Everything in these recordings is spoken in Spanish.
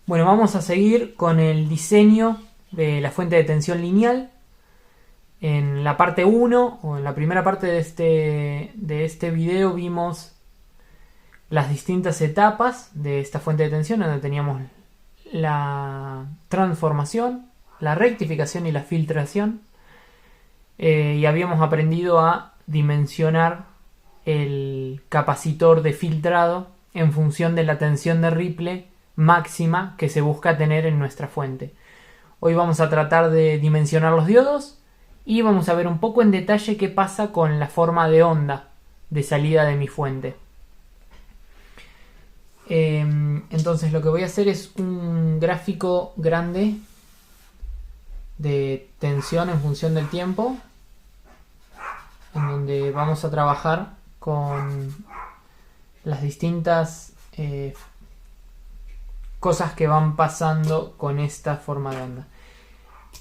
Bueno, vamos a seguir con el diseño de la fuente de tensión lineal. En la parte 1 o en la primera parte de este video vimos las distintas etapas de esta fuente de tensión, donde teníamos la transformación, la rectificación y la filtración. Y habíamos aprendido a dimensionar el capacitor de filtrado en función de la tensión de Ripple máxima que se busca tener en nuestra fuente. Hoy vamos a tratar de dimensionar los diodos y vamos a ver un poco en detalle qué pasa con la forma de onda de salida de mi fuente. Entonces lo que voy a hacer es un gráfico grande de tensión en función del tiempo, en donde vamos a trabajar con las distintas cosas que van pasando con esta forma de onda.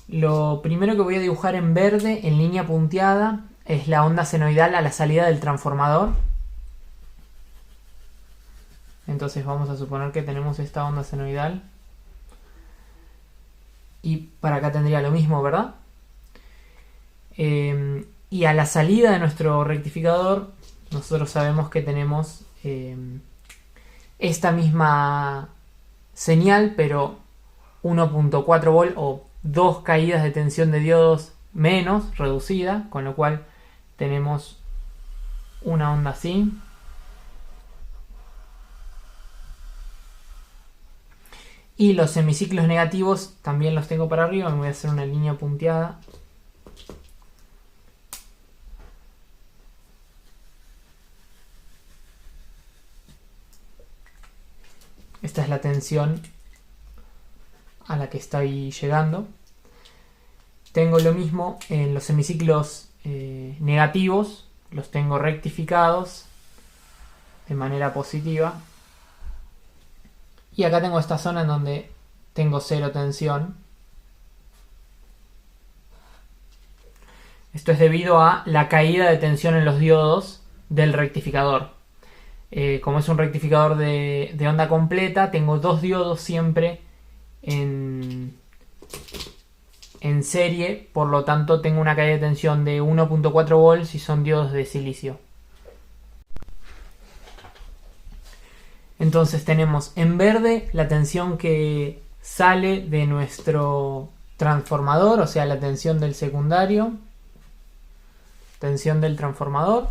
Lo primero que voy a dibujar en verde, en línea punteada, es la onda senoidal a la salida del transformador. Entonces vamos a suponer que tenemos esta onda senoidal. Y para acá tendría lo mismo, ¿verdad? Y a la salida de nuestro rectificador, nosotros sabemos que tenemos esta misma señal, pero 1.4 volt o 2 caídas de tensión de diodos menos, reducida, con lo cual tenemos una onda así. Y los semiciclos negativos también los tengo para arriba, me voy a hacer una línea punteada. Esta es la tensión a la que estoy llegando. Tengo lo mismo en los semiciclos negativos, los tengo rectificados de manera positiva. Y acá tengo esta zona en donde tengo cero tensión. Esto es debido a la caída de tensión en los diodos del rectificador. Como es un rectificador de onda completa, tengo dos diodos siempre en serie, por lo tanto tengo una caída de tensión de 1.4 volts y son diodos de silicio. Entonces tenemos en verde la tensión que sale de nuestro transformador, o sea la tensión del secundario, tensión del transformador.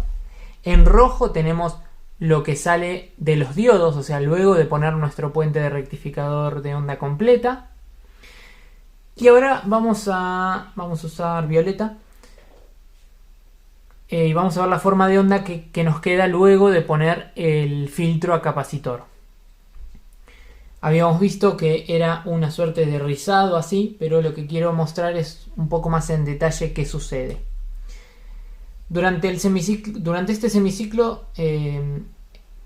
En rojo tenemos lo que sale de los diodos, o sea luego de poner nuestro puente de rectificador de onda completa. Y ahora vamos a usar violeta. Y vamos a ver la forma de onda que nos queda luego de poner el filtro a capacitor. Habíamos visto que era una suerte de rizado así, pero lo que quiero mostrar es un poco más en detalle qué sucede. Durante este semiciclo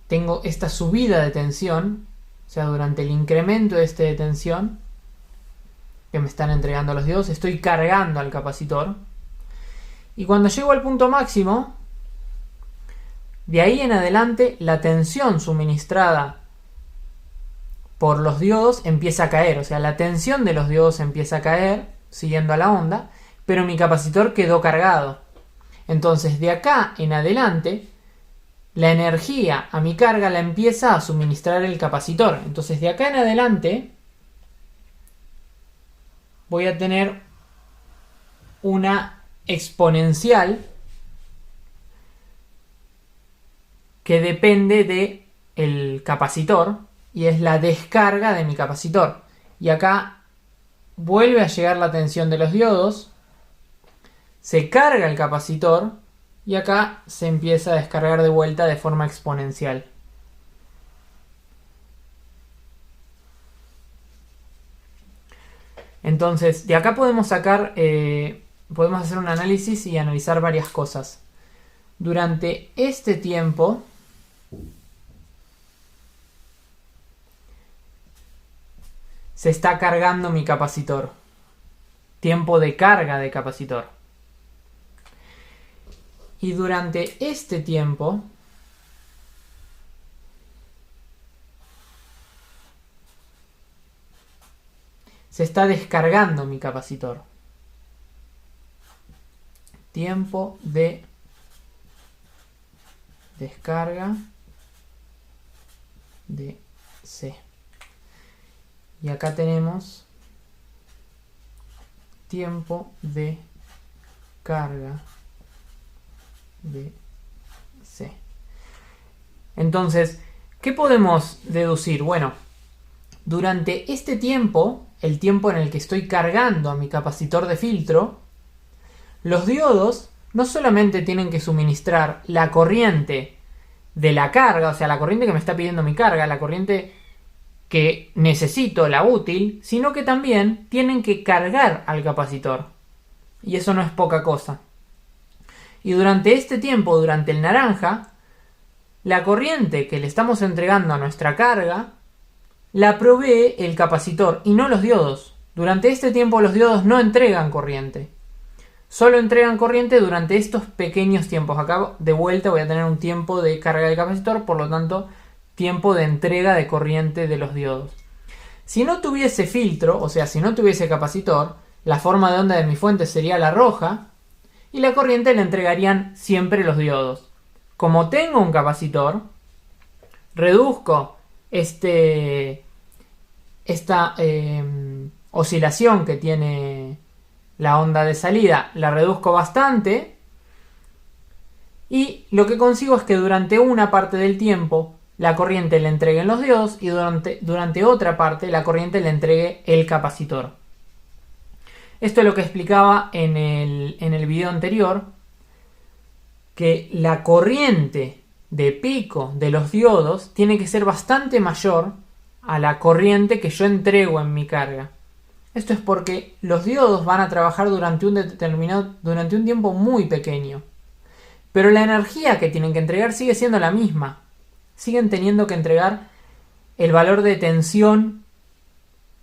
tengo esta subida de tensión, o sea, durante el incremento de tensión que me están entregando los diodos, estoy cargando al capacitor. Y cuando llego al punto máximo, de ahí en adelante la tensión suministrada por los diodos empieza a caer. O sea, la tensión de los diodos empieza a caer, siguiendo a la onda, pero mi capacitor quedó cargado. Entonces, de acá en adelante, la energía a mi carga la empieza a suministrar el capacitor. Entonces, de acá en adelante, voy a tener una exponencial que depende del capacitor y es la descarga de mi capacitor. Y acá vuelve a llegar la tensión de los diodos, se carga el capacitor y acá se empieza a descargar de vuelta de forma exponencial. Entonces, de acá podemos sacar podemos hacer un análisis y analizar varias cosas. Durante este tiempo se está cargando mi capacitor. Tiempo de carga de capacitor. Y durante este tiempo se está descargando mi capacitor. Tiempo de descarga de C. Y acá tenemos tiempo de carga de C. Entonces, ¿qué podemos deducir? Bueno, durante este tiempo, el tiempo en el que estoy cargando a mi capacitor de filtro, los diodos no solamente tienen que suministrar la corriente de la carga, o sea, la corriente que me está pidiendo mi carga, la corriente que necesito, la útil, sino que también tienen que cargar al capacitor. Y eso no es poca cosa. Y durante este tiempo, durante el naranja, la corriente que le estamos entregando a nuestra carga la provee el capacitor y no los diodos. Durante este tiempo los diodos no entregan corriente. Solo entregan corriente durante estos pequeños tiempos. Acá de vuelta voy a tener un tiempo de carga del capacitor, por lo tanto tiempo de entrega de corriente de los diodos. Si no tuviese filtro, o sea, si no tuviese capacitor, la forma de onda de mi fuente sería la roja y la corriente la entregarían siempre los diodos. Como tengo un capacitor, reduzco esta oscilación que tiene la onda de salida, la reduzco bastante y lo que consigo es que durante una parte del tiempo la corriente le entregue los diodos y durante otra parte la corriente le entregue el capacitor. Esto es lo que explicaba en el video anterior, que la corriente de pico de los diodos tiene que ser bastante mayor a la corriente que yo entrego en mi carga. Esto es porque los diodos van a trabajar durante un tiempo muy pequeño. Pero la energía que tienen que entregar sigue siendo la misma. Siguen teniendo que entregar el valor de tensión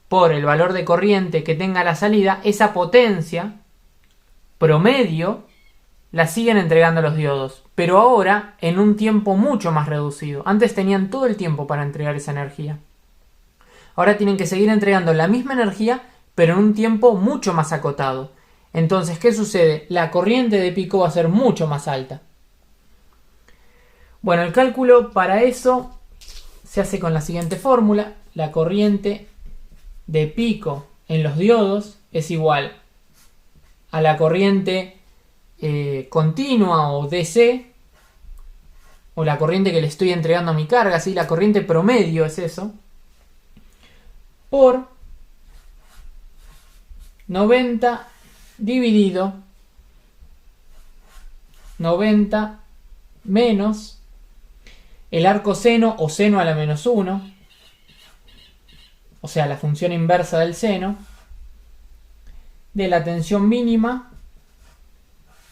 por el valor de corriente que tenga la salida. Esa potencia promedio la siguen entregando los diodos, pero ahora en un tiempo mucho más reducido. Antes tenían todo el tiempo para entregar esa energía. Ahora tienen que seguir entregando la misma energía, pero en un tiempo mucho más acotado. Entonces, ¿qué sucede? La corriente de pico va a ser mucho más alta. Bueno, el cálculo para eso se hace con la siguiente fórmula. La corriente de pico en los diodos es igual a la corriente continua o DC, o la corriente que le estoy entregando a mi carga, ¿sí? La corriente promedio es eso, por 90 dividido 90 menos el arco seno o seno a la menos 1, o sea, la función inversa del seno, de la tensión mínima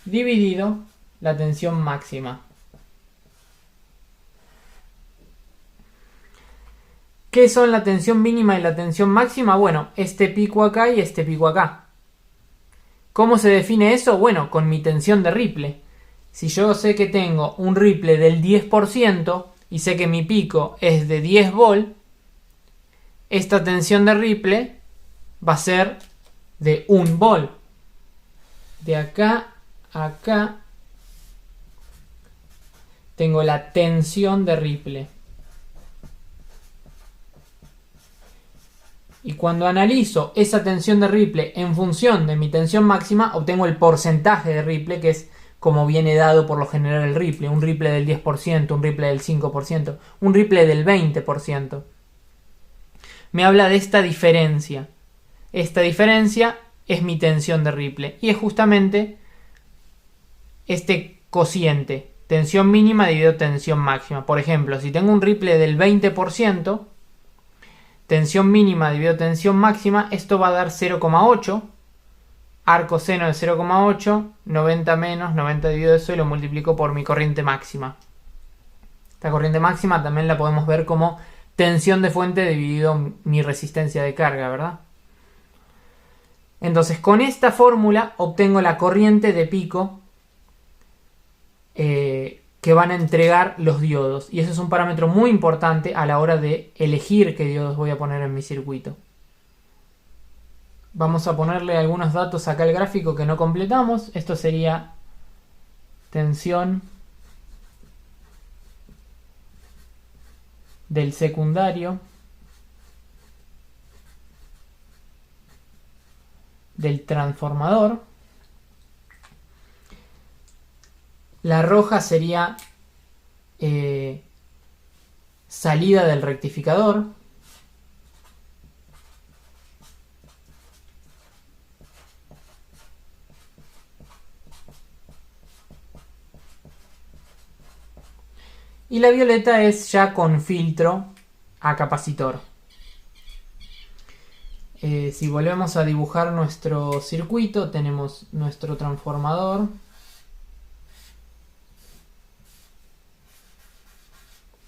dividido la tensión máxima. ¿Qué son la tensión mínima y la tensión máxima? Bueno, este pico acá y este pico acá. ¿Cómo se define eso? Bueno, con mi tensión de ripple. Si yo sé que tengo un ripple del 10% y sé que mi pico es de 10 volt, esta tensión de ripple va a ser de 1 volt. De acá a acá tengo la tensión de ripple. Y cuando analizo esa tensión de ripple en función de mi tensión máxima, obtengo el porcentaje de ripple, que es como viene dado por lo general el ripple. Un ripple del 10%, un ripple del 5%, un ripple del 20%. Me habla de esta diferencia. Esta diferencia es mi tensión de ripple. Y es justamente este cociente. Tensión mínima dividido tensión máxima. Por ejemplo, si tengo un ripple del 20%, tensión mínima dividido tensión máxima, esto va a dar 0,8. Arco seno de 0,8, 90 menos, 90 dividido eso y lo multiplico por mi corriente máxima. Esta corriente máxima también la podemos ver como tensión de fuente dividido mi resistencia de carga, ¿verdad? Entonces, con esta fórmula obtengo la corriente de pico que van a entregar los diodos. Y eso es un parámetro muy importante a la hora de elegir qué diodos voy a poner en mi circuito. vamos a ponerle algunos datos acá al gráfico que no completamos. Esto sería tensión del secundario, del transformador. La roja sería salida del rectificador. Y la violeta es ya con filtro a capacitor. Si volvemos a dibujar nuestro circuito, tenemos nuestro transformador.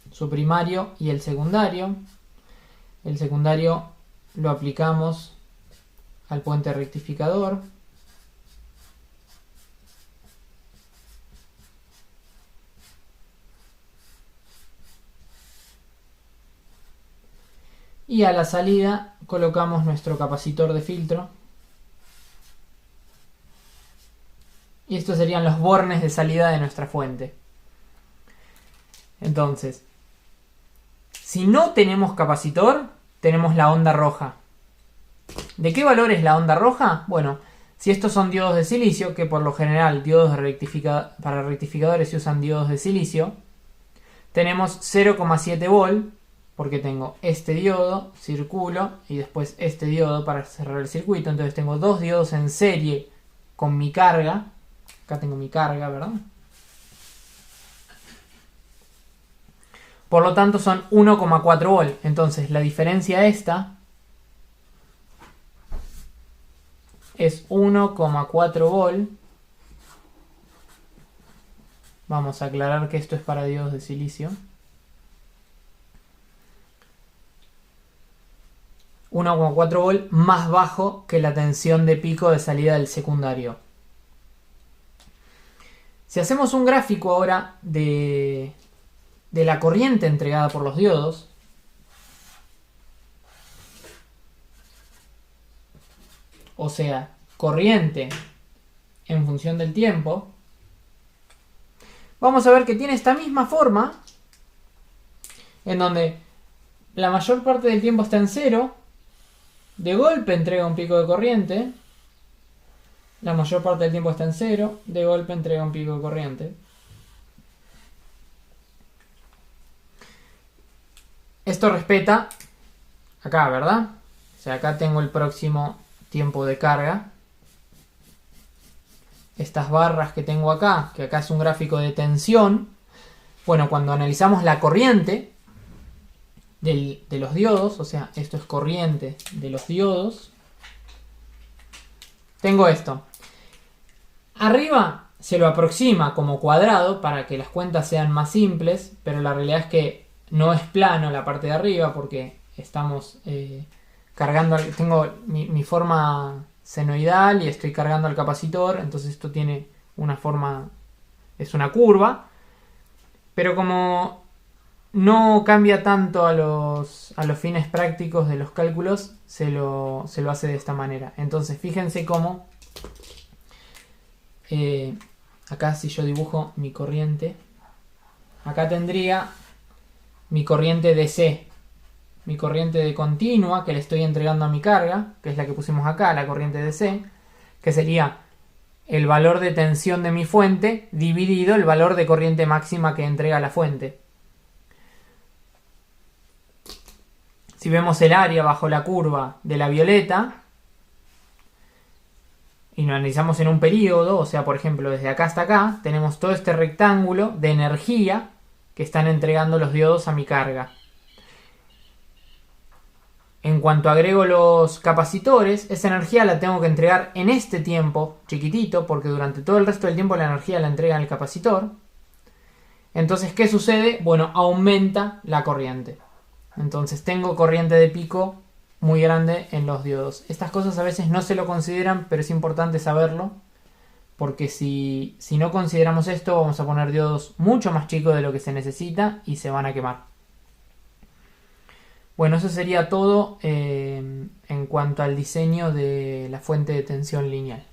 Su primario y el secundario. El secundario lo aplicamos al puente rectificador. Y a la salida colocamos nuestro capacitor de filtro. Y estos serían los bornes de salida de nuestra fuente. Entonces, si no tenemos capacitor, tenemos la onda roja. ¿De qué valor es la onda roja? Bueno, si estos son diodos de silicio, que por lo general diodos para rectificadores se usan diodos de silicio, tenemos 0,7 volt, porque tengo este diodo, circulo, y después este diodo para cerrar el circuito. Entonces tengo dos diodos en serie con mi carga. Acá tengo mi carga, ¿verdad? Por lo tanto son 1,4 volt. Entonces la diferencia esta es 1,4 volt. Vamos a aclarar que esto es para diodos de silicio. 1,4 volt más bajo que la tensión de pico de salida del secundario. Si hacemos un gráfico ahora de la corriente entregada por los diodos, o sea, corriente en función del tiempo, vamos a ver que tiene esta misma forma, en donde la mayor parte del tiempo está en cero, de golpe entrega un pico de corriente, la mayor parte del tiempo está en cero, de golpe entrega un pico de corriente. Esto respeta acá, ¿verdad? O sea, acá tengo el próximo tiempo de carga. Estas barras que tengo acá, que acá es un gráfico de tensión. Bueno, cuando analizamos la corriente de los diodos, o sea, esto es corriente de los diodos, tengo esto. Arriba se lo aproxima como cuadrado para que las cuentas sean más simples, pero la realidad es que no es plano la parte de arriba porque estamos cargando, tengo mi forma senoidal y estoy cargando al capacitor, entonces esto tiene una forma, es una curva, pero como no cambia tanto a los fines prácticos de los cálculos, se lo hace de esta manera. Entonces fíjense cómo acá si yo dibujo mi corriente, acá tendría mi corriente DC, mi corriente de continua que le estoy entregando a mi carga, que es la que pusimos acá, la corriente DC, que sería el valor de tensión de mi fuente dividido el valor de corriente máxima que entrega la fuente. Si vemos el área bajo la curva de la violeta y lo analizamos en un periodo, o sea, por ejemplo, desde acá hasta acá, tenemos todo este rectángulo de energía que están entregando los diodos a mi carga. En cuanto agrego los capacitores, esa energía la tengo que entregar en este tiempo chiquitito, porque durante todo el resto del tiempo la energía la entrega el capacitor. Entonces, ¿qué sucede? Bueno, aumenta la corriente. Entonces tengo corriente de pico muy grande en los diodos. Estas cosas a veces no se lo consideran, pero es importante saberlo, porque si no consideramos esto, vamos a poner diodos mucho más chicos de lo que se necesita y se van a quemar. Bueno, eso sería todo en cuanto cuanto al diseño de la fuente de tensión lineal.